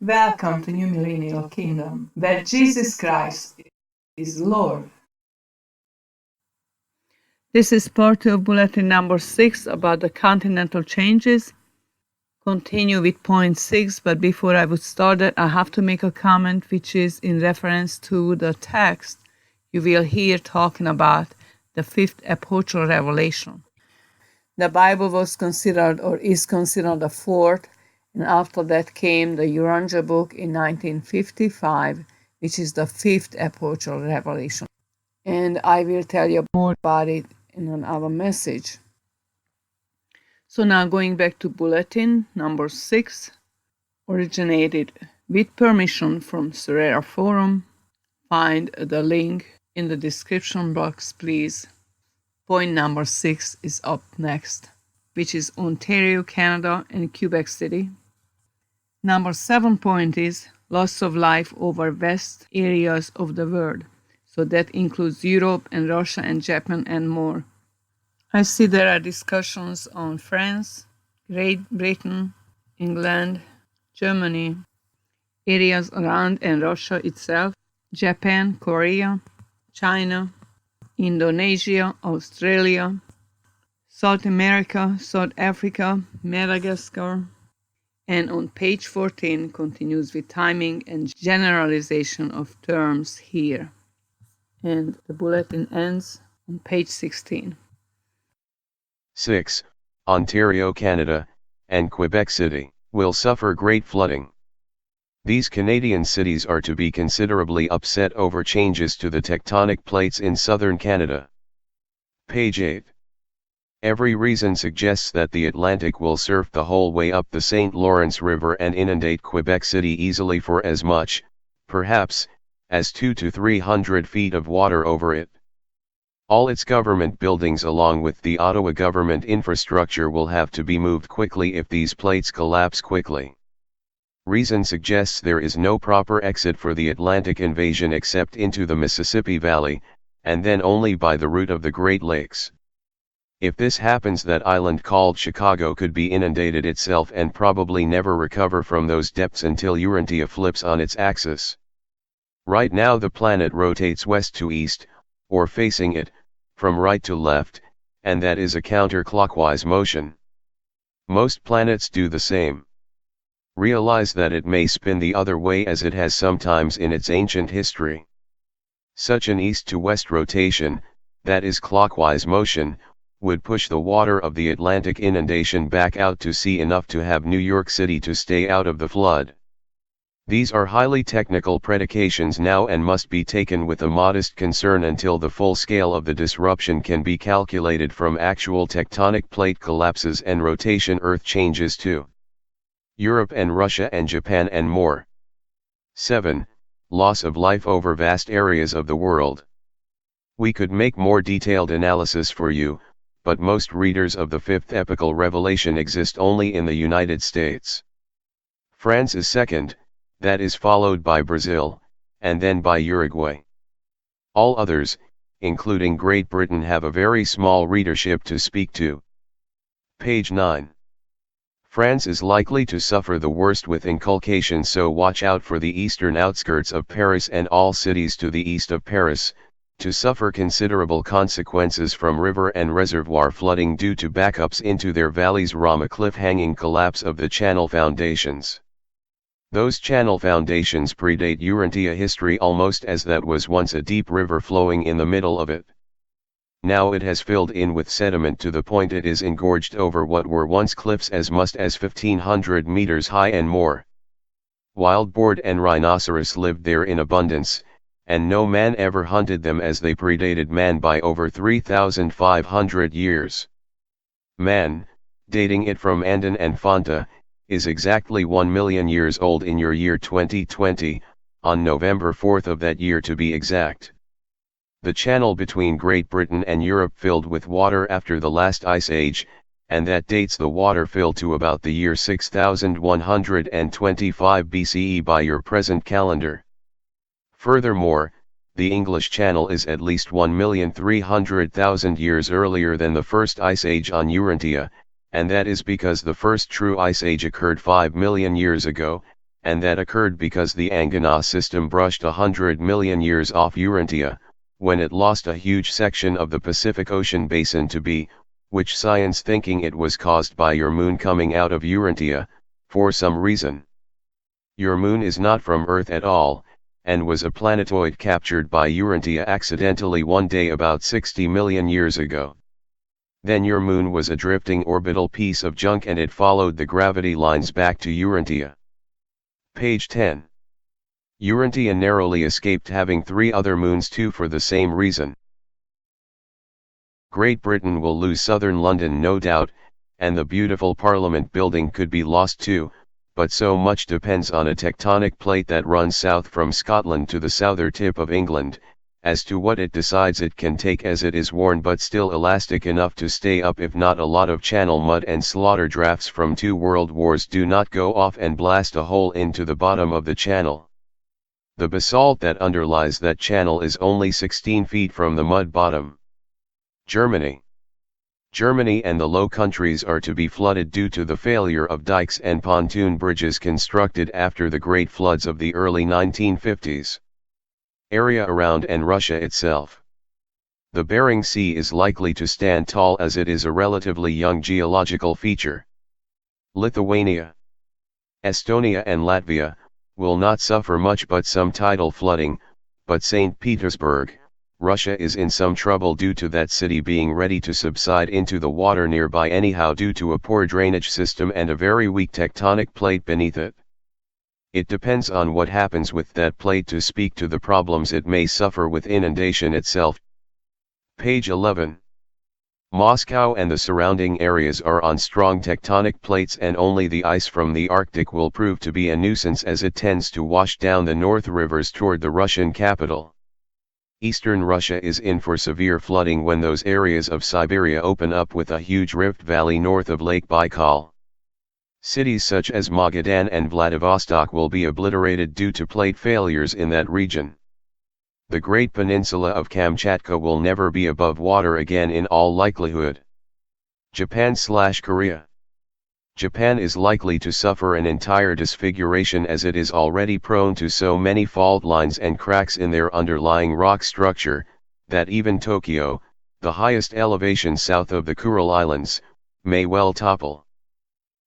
Welcome to New Millennial Kingdom, where Jesus Christ is Lord. This is part of bulletin number 6 about the continental changes. Continue with point 6, but before I would start that, I have to make a comment which is in reference to the text you will hear talking about the fifth epochal revelation. The Bible was considered or is considered the fourth, and after that came the Uranja book in 1955, which is the fifth epochal revelation. And I will tell you more about it in another message. So now going back to bulletin number 6, originated with permission from Sorare Forum. Find the link in the description box, please. Point number 6 is up next, which is Ontario, Canada, and Quebec City. Number 7 point is loss of life over vast areas of the world. So that includes Europe and Russia and Japan and more. I see there are discussions on France, Great Britain, England, Germany, areas around and Russia itself, Japan, Korea, China, Indonesia, Australia, South America, South Africa, Madagascar, and on page 14 continues with timing and generalization of terms here. And the bulletin ends on page 16. 6. Ontario, Canada, and Quebec City will suffer great flooding. These Canadian cities are to be considerably upset over changes to the tectonic plates in southern Canada. Page 8. Every reason suggests that the Atlantic will surf the whole way up the St. Lawrence River and inundate Quebec City easily for as much, perhaps, as 200 to 300 feet of water over it. All its government buildings along with the Ottawa government infrastructure will have to be moved quickly if these plates collapse quickly. Reason suggests there is no proper exit for the Atlantic invasion except into the Mississippi Valley, and then only by the route of the Great Lakes. If this happens, that island called Chicago could be inundated itself and probably never recover from those depths until Urantia flips on its axis. Right now the planet rotates west to east, or facing it, from right to left, and that is a counterclockwise motion. Most planets do the same. Realize that it may spin the other way as it has sometimes in its ancient history. Such an east to west rotation, that is clockwise motion, would push the water of the Atlantic inundation back out to sea enough to have New York City to stay out of the flood. These are highly technical predications now and must be taken with a modest concern until the full scale of the disruption can be calculated from actual tectonic plate collapses and rotation Earth changes too. Europe and Russia and Japan and more. 7. Loss of life over vast areas of the world. We could make more detailed analysis for you, but most readers of the fifth epochal revelation exist only in the United States. France is second, that is followed by Brazil, and then by Uruguay. All others, including Great Britain, have a very small readership to speak to. Page 9. France is likely to suffer the worst with inculcation, so watch out for the eastern outskirts of Paris and all cities to the east of Paris, to suffer considerable consequences from river and reservoir flooding due to backups into their valleys. Rama cliff-hanging collapse of the channel foundations. Those channel foundations predate Urantia history almost, as that was once a deep river flowing in the middle of it. Now it has filled in with sediment to the point it is engorged over what were once cliffs as much as 1,500 meters high and more. Wild boar and rhinoceros lived there in abundance, and no man ever hunted them, as they predated man by over 3,500 years. Man, dating it from Andan and Fonta, is exactly 1 million years old in your year 2020, on November 4th of that year to be exact. The channel between Great Britain and Europe filled with water after the last ice age, and that dates the water fill to about the year 6125 BCE by your present calendar. Furthermore, the English Channel is at least 1,300,000 years earlier than the first ice age on Urantia, and that is because the first true ice age occurred 5 million years ago, and that occurred because the Angana system brushed 100 million years off Urantia, when it lost a huge section of the Pacific Ocean basin to be, which science thinking it was caused by your moon coming out of Urantia, for some reason. Your moon is not from Earth at all, and was a planetoid captured by Urantia accidentally one day about 60 million years ago. Then your moon was a drifting orbital piece of junk and it followed the gravity lines back to Urantia. Page 10. Urantia narrowly escaped having 3 other moons too for the same reason. Great Britain will lose southern London no doubt, and the beautiful Parliament building could be lost too, but so much depends on a tectonic plate that runs south from Scotland to the southern tip of England, as to what it decides it can take, as it is worn but still elastic enough to stay up if not a lot of channel mud and slaughter drafts from 2 world wars do not go off and blast a hole into the bottom of the channel. The basalt that underlies that channel is only 16 feet from the mud bottom. Germany and the Low Countries are to be flooded due to the failure of dikes and pontoon bridges constructed after the great floods of the early 1950s. Area around and Russia itself. The Bering Sea is likely to stand tall as it is a relatively young geological feature. Lithuania, Estonia and Latvia will not suffer much but some tidal flooding, but St. Petersburg, Russia is in some trouble due to that city being ready to subside into the water nearby anyhow due to a poor drainage system and a very weak tectonic plate beneath it. It depends on what happens with that plate to speak to the problems it may suffer with inundation itself. Page 11. Moscow and the surrounding areas are on strong tectonic plates and only the ice from the Arctic will prove to be a nuisance as it tends to wash down the north rivers toward the Russian capital. Eastern Russia is in for severe flooding when those areas of Siberia open up with a huge rift valley north of Lake Baikal. Cities such as Magadan and Vladivostok will be obliterated due to plate failures in that region. The great peninsula of Kamchatka will never be above water again in all likelihood. Japan/Korea. Japan is likely to suffer an entire disfiguration as it is already prone to so many fault lines and cracks in their underlying rock structure, that even Tokyo, the highest elevation south of the Kuril Islands, may well topple.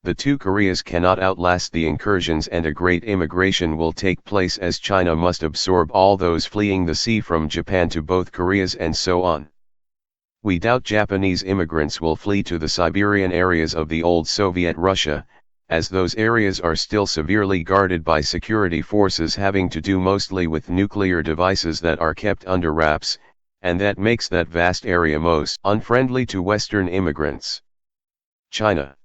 The 2 Koreas cannot outlast the incursions and a great immigration will take place as China must absorb all those fleeing the sea from Japan to both Koreas and so on. We doubt Japanese immigrants will flee to the Siberian areas of the old Soviet Russia, as those areas are still severely guarded by security forces having to do mostly with nuclear devices that are kept under wraps, and that makes that vast area most unfriendly to Western immigrants. China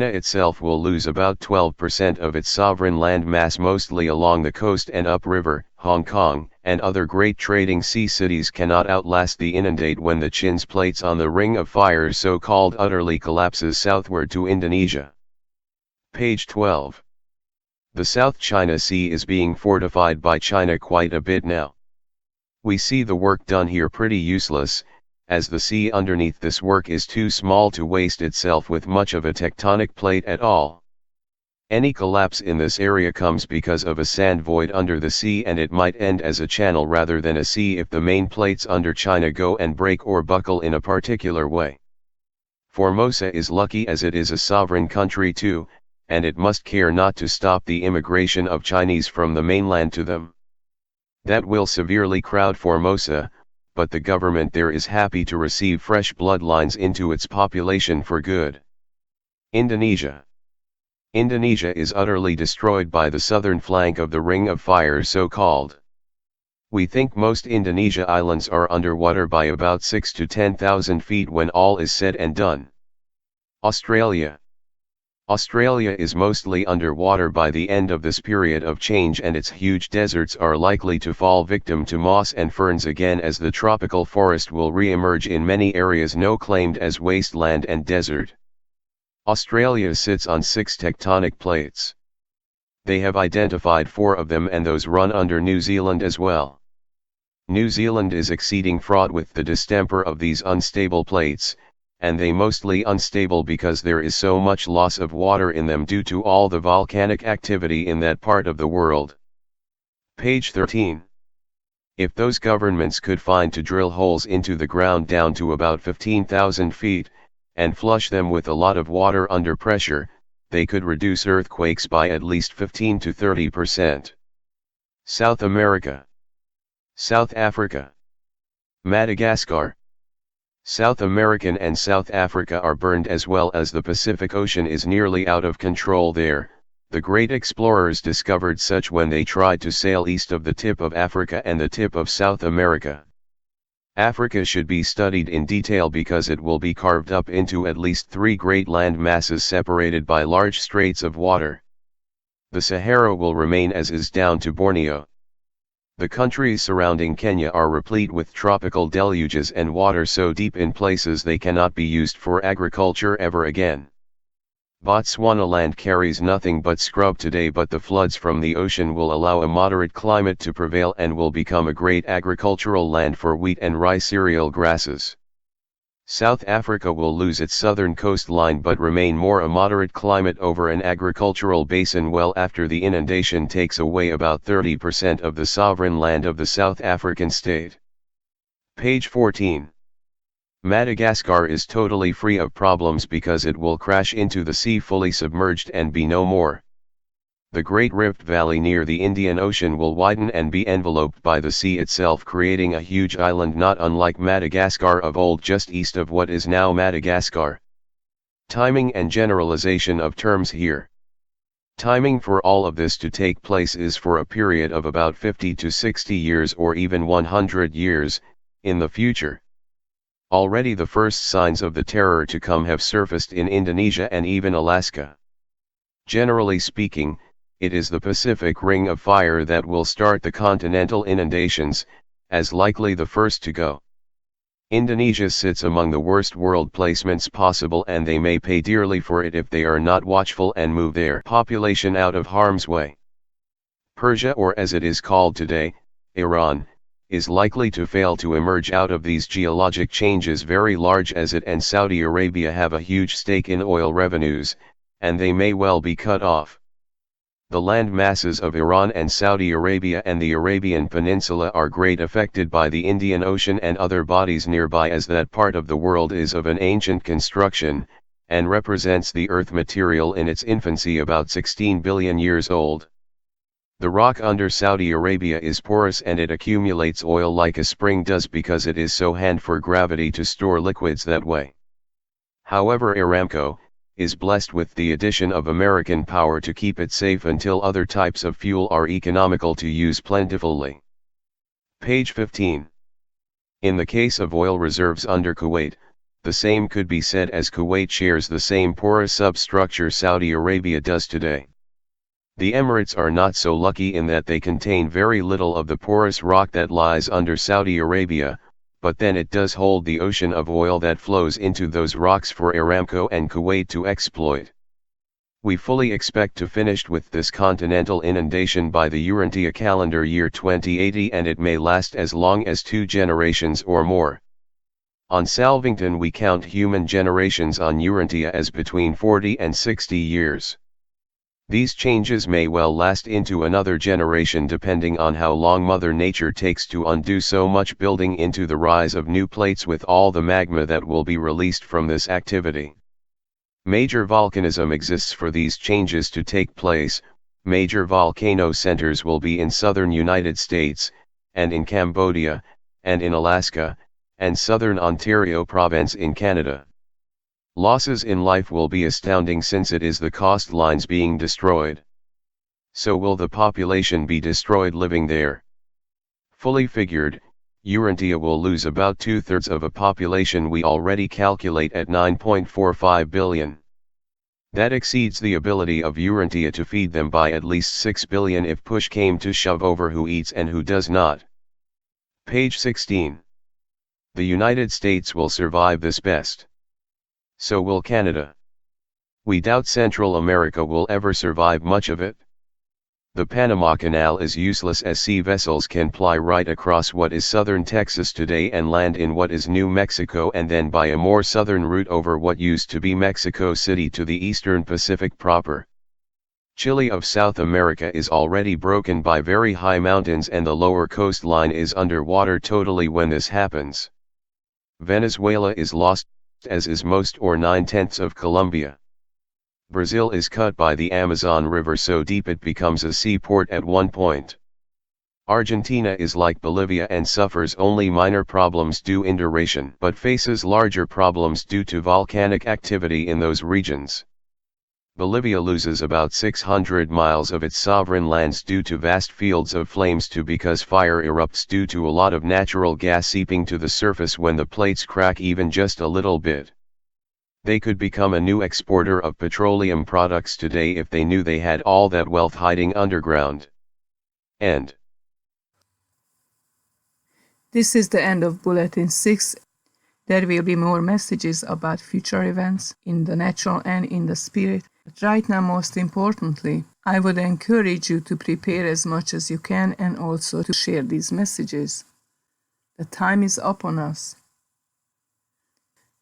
itself will lose about 12% of its sovereign land mass mostly along the coast and upriver. Hong Kong and other great trading sea cities cannot outlast the inundate when the Chin's plates on the Ring of Fire so-called utterly collapses southward to Indonesia. Page 12. The South China Sea is being fortified by China quite a bit now. We see the work done here pretty useless, as the sea underneath this work is too small to waste itself with much of a tectonic plate at all. Any collapse in this area comes because of a sand void under the sea and it might end as a channel rather than a sea if the main plates under China go and break or buckle in a particular way. Formosa is lucky as it is a sovereign country too, and it must care not to stop the immigration of Chinese from the mainland to them. That will severely crowd Formosa, but the government there is happy to receive fresh bloodlines into its population for good. Indonesia is utterly destroyed by the southern flank of the Ring of Fire so-called. We think most Indonesia islands are underwater by about 6 to 10,000 feet when all is said and done. Australia is mostly underwater by the end of this period of change and its huge deserts are likely to fall victim to moss and ferns again as the tropical forest will re-emerge in many areas now claimed as wasteland and desert. Australia sits on 6 tectonic plates. They have identified 4 of them and those run under New Zealand as well. New Zealand is exceeding fraught with the distemper of these unstable plates, and they mostly unstable because there is so much loss of water in them due to all the volcanic activity in that part of the world. Page 13. If those governments could find to drill holes into the ground down to about 15,000 feet, and flush them with a lot of water under pressure, they could reduce earthquakes by at least 15 to 30%. South America. South Africa. Madagascar. South American and South Africa are burned as well as the Pacific Ocean is nearly out of control there. The great explorers discovered such when they tried to sail east of the tip of Africa and the tip of South America. Africa should be studied in detail because it will be carved up into at least 3 great land masses separated by large straits of water. The Sahara will remain as is down to Borneo. The countries surrounding Kenya are replete with tropical deluges and water so deep in places they cannot be used for agriculture ever again. Botswana land carries nothing but scrub today, but the floods from the ocean will allow a moderate climate to prevail and will become a great agricultural land for wheat and rye cereal grasses. South Africa will lose its southern coastline but remain more a moderate climate over an agricultural basin well after the inundation takes away about 30% of the sovereign land of the South African state. Page 14. Madagascar is totally free of problems because it will crash into the sea fully submerged and be no more. The Great Rift Valley near the Indian Ocean will widen and be enveloped by the sea itself, creating a huge island not unlike Madagascar of old just east of what is now Madagascar. Timing and generalization of terms here. Timing for all of this to take place is for a period of about 50 to 60 years or even 100 years, in the future. Already the first signs of the terror to come have surfaced in Indonesia and even Alaska. Generally speaking, it is the Pacific Ring of Fire that will start the continental inundations, as likely the first to go. Indonesia sits among the worst world placements possible, and they may pay dearly for it if they are not watchful and move their population out of harm's way. Persia, or as it is called today, Iran, is likely to fail to emerge out of these geologic changes, very large as it and Saudi Arabia have a huge stake in oil revenues, and they may well be cut off. The land masses of Iran and Saudi Arabia and the Arabian Peninsula are great affected by the Indian Ocean and other bodies nearby, as that part of the world is of an ancient construction, and represents the earth material in its infancy about 16 billion years old. The rock under Saudi Arabia is porous and it accumulates oil like a spring does because it is so handy for gravity to store liquids that way. However, Aramco is blessed with the addition of American power to keep it safe until other types of fuel are economical to use plentifully. Page 15. In the case of oil reserves under Kuwait, the same could be said as Kuwait shares the same porous substructure Saudi Arabia does today. The Emirates are not so lucky in that they contain very little of the porous rock that lies under Saudi Arabia, but then it does hold the ocean of oil that flows into those rocks for Aramco and Kuwait to exploit. We fully expect to finish with this continental inundation by the Urantia calendar year 2080, and it may last as long as 2 generations or more. On Salvington we count human generations on Urantia as between 40 and 60 years. These changes may well last into another generation depending on how long Mother Nature takes to undo so much building into the rise of new plates with all the magma that will be released from this activity. Major volcanism exists for these changes to take place. Major volcano centers will be in southern United States, and in Cambodia, and in Alaska, and southern Ontario province in Canada. Losses in life will be astounding since it is the coastlines being destroyed. So will the population be destroyed living there. Fully figured, Urantia will lose about 2/3 of a population we already calculate at 9.45 billion. That exceeds the ability of Urantia to feed them by at least 6 billion if push came to shove over who eats and who does not. Page 16. The United States will survive this best. So will Canada. We doubt Central America will ever survive much of it. The Panama Canal is useless as sea vessels can ply right across what is southern Texas today and land in what is New Mexico and then by a more southern route over what used to be Mexico City to the eastern Pacific proper. Chile of South America is already broken by very high mountains and the lower coastline is underwater totally when this happens. Venezuela is lost, as is most or 9/10 of Colombia. Brazil is cut by the Amazon River so deep it becomes a seaport at one point. Argentina is like Bolivia and suffers only minor problems due induration but faces larger problems due to volcanic activity in those regions. Bolivia loses about 600 miles of its sovereign lands due to vast fields of flames because fire erupts due to a lot of natural gas seeping to the surface when the plates crack even just a little bit. They could become a new exporter of petroleum products today if they knew they had all that wealth hiding underground. End. This is the end of Bulletin 6. There will be more messages about future events in the natural and in the spirit. But right now, most importantly, I would encourage you to prepare as much as you can and also to share these messages. The time is upon us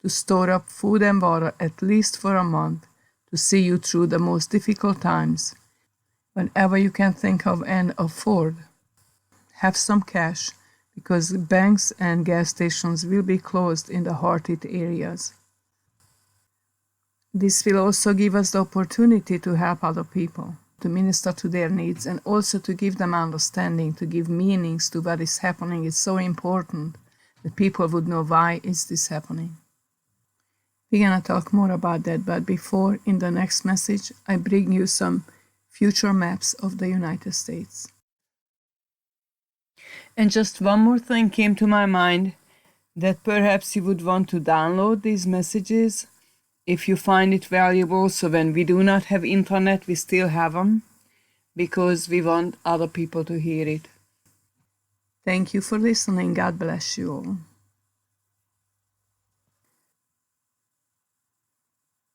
to store up food and water at least for a month to see you through the most difficult times. Whenever you can think of and afford, have some cash because banks and gas stations will be closed in the hard-hit areas. This will also give us the opportunity to help other people, to minister to their needs, and also to give them understanding, to give meanings to what is happening. It's so important that people would know why is this happening. We're going to talk more about that, but before, in the next message, I bring you some future maps of the United States. And just one more thing came to my mind, that perhaps you would want to download these messages if you find it valuable, so when we do not have internet, we still have them, because we want other people to hear it. Thank you for listening. God bless you all.